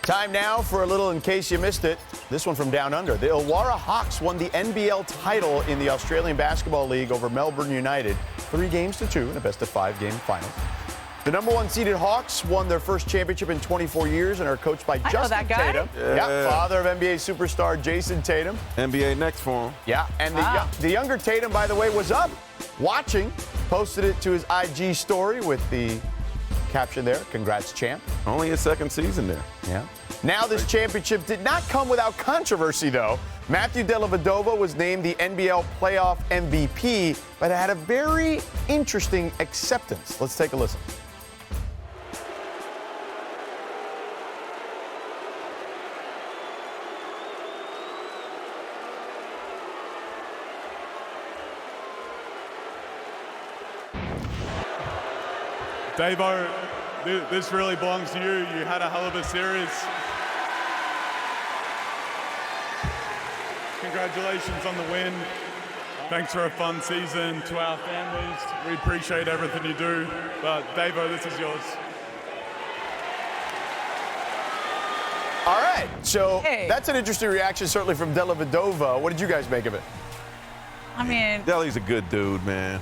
Time now for a little in case you missed it. This one from down under. The Illawarra Hawks won the NBL title in the Australian Basketball League over Melbourne United, 3-2 in a best-of-5 game final. The number 1 seeded Hawks won their first championship in 24 years and are coached by Justin Tatum. Yeah, father of NBA superstar Jason Tatum. NBA next for him. Yeah, and the younger Tatum, by the way, was up watching, posted it to his IG story with the caption there, "Congrats, champ." Only his second season there. Yeah. Now this championship did not come without controversy, though. Matthew Dellavedova was named the NBL playoff MVP, but had a very interesting acceptance. Let's take a listen. Davo, this really belongs to you. You had a hell of a series. Congratulations on the win. Thanks for a fun season. To our families, we appreciate everything you do. But Davo, this is yours. All right, so that's an interesting reaction, certainly from Dellavedova. What did you guys make of it? I mean, Delly's a good dude, man.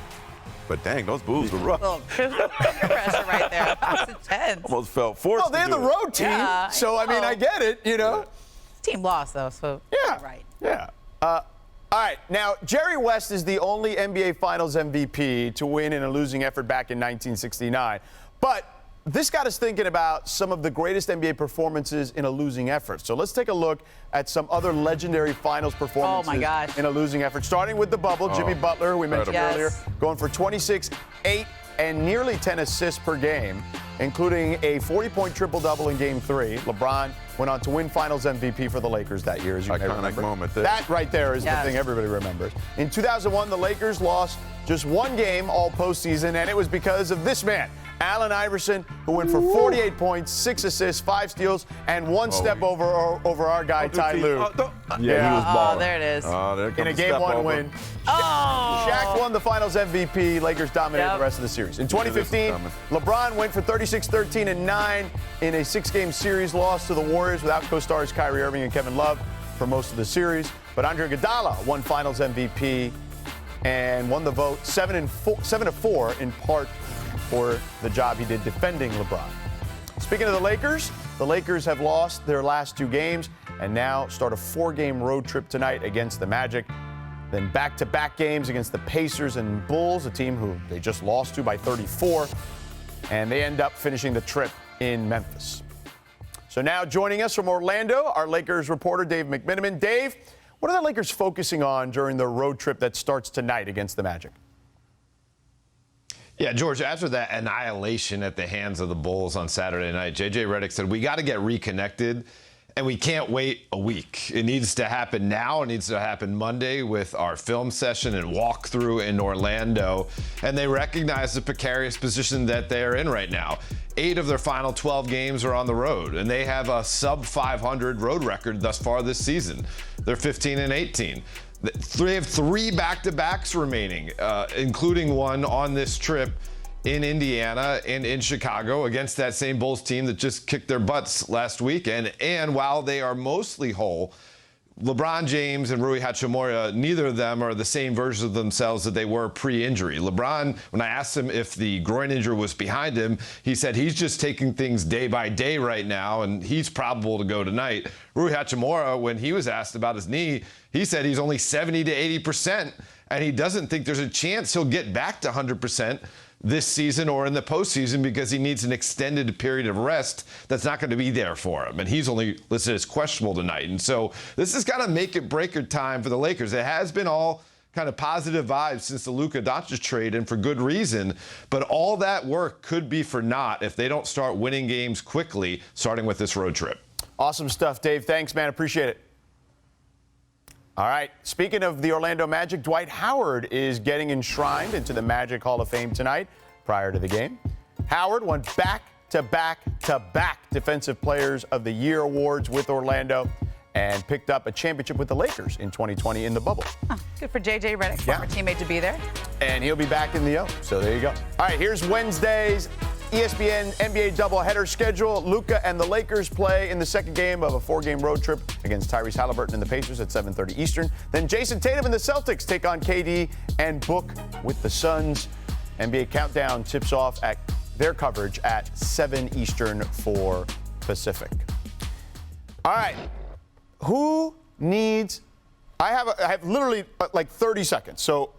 But dang, those boos were rough. little pressure right there. That's intense. Almost felt forced. Oh, they're the road team, Yeah, so I mean, I get it, you know. Team lost though, so Yeah. right. Yeah. All right. Now, Jerry West is the only NBA Finals MVP to win in a losing effort back in 1969. But this got us thinking about some of the greatest NBA performances in a losing effort. So let's take a look at some other legendary Finals performances in a losing effort. Starting with the bubble, Jimmy Butler, who we mentioned earlier, going for 26, 8, and nearly 10 assists per game, including a 40-point triple-double in Game 3. LeBron went on to win Finals MVP for the Lakers that year, as you may remember. Moment there. That right there is the thing everybody remembers. In 2001, the Lakers lost just one game all postseason, and it was because of this man, Allen Iverson, who went for 48 points, 6 assists, 5 steals, and one step over our guy, Ty Lue. He was balling. Oh, there it is. In a Game 1 win. Shaq won the Finals MVP. Lakers dominated the rest of the series. In 2015, LeBron went for 36, 13, and 9 in a 6-game series loss to the Warriors without co-stars Kyrie Irving and Kevin Love for most of the series. But Andre Iguodala won Finals MVP and won the vote 7-4 in part for the job he did defending LeBron. Speaking of the Lakers have lost their last 2 games and now start a 4-game road trip tonight against the Magic. Then back-to-back games against the Pacers and Bulls, a team who they just lost to by 34. And they end up finishing the trip in Memphis. So now joining us from Orlando, our Lakers reporter, Dave McMenamin. Dave, what are the Lakers focusing on during their road trip that starts tonight against the Magic? Yeah, George, after that annihilation at the hands of the Bulls on Saturday night, J.J. Redick said, we got to get reconnected, and we can't wait a week. It needs to happen now. It needs to happen Monday with our film session and walkthrough in Orlando. And they recognize the precarious position that they're in right now. 8 of their final 12 games are on the road, and they have a sub-500 road record thus far this season. They're 15-18. They have 3 back-to-backs remaining, including one on this trip in Indiana and in Chicago against that same Bulls team that just kicked their butts last weekend. And while they are mostly whole, LeBron James and Rui Hachimura, neither of them are the same version of themselves that they were pre-injury. LeBron, when I asked him if the groin injury was behind him, he said he's just taking things day by day right now, and he's probable to go tonight. Rui Hachimura, when he was asked about his knee, he said he's only 70 to 80%, and he doesn't think there's a chance he'll get back to 100% this season or in the postseason because he needs an extended period of rest that's not going to be there for him. And he's only listed as questionable tonight. And so this is kind of make-it-breaker time for the Lakers. It has been all kind of positive vibes since the Luka Doncic trade, and for good reason. But all that work could be for naught if they don't start winning games quickly, starting with this road trip. Awesome stuff, Dave. Thanks, man. Appreciate it. All right. Speaking of the Orlando Magic, Dwight Howard is getting enshrined into the Magic Hall of Fame tonight prior to the game. Howard won back-to-back Defensive Players of the Year awards with Orlando and picked up a championship with the Lakers in 2020 in the bubble. Good for J.J. Redick, former teammate, to be there. And he'll be back in the O. So there you go. All right, here's Wednesday's ESPN NBA doubleheader schedule. Luka and the Lakers play in the second game of a 4-game road trip against Tyrese Halliburton and the Pacers at 7:30 Eastern. Then Jason Tatum and the Celtics take on KD and Book with the Suns. NBA Countdown tips off at their coverage at 7 Eastern for Pacific. All right. Who needs... I have literally like 30 seconds. So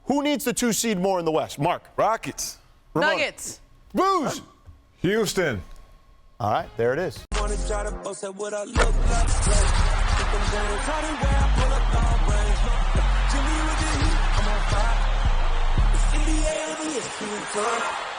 who needs the 2 seed more in the West? Mark. Rockets. Ramona. Nuggets. Booze. Houston. All right, there it is. Wanna try to boast at what I look like. Keep them down, try to wear, I pull up long range. Jimmy with the heat, I'm on fire. It's NBA, it's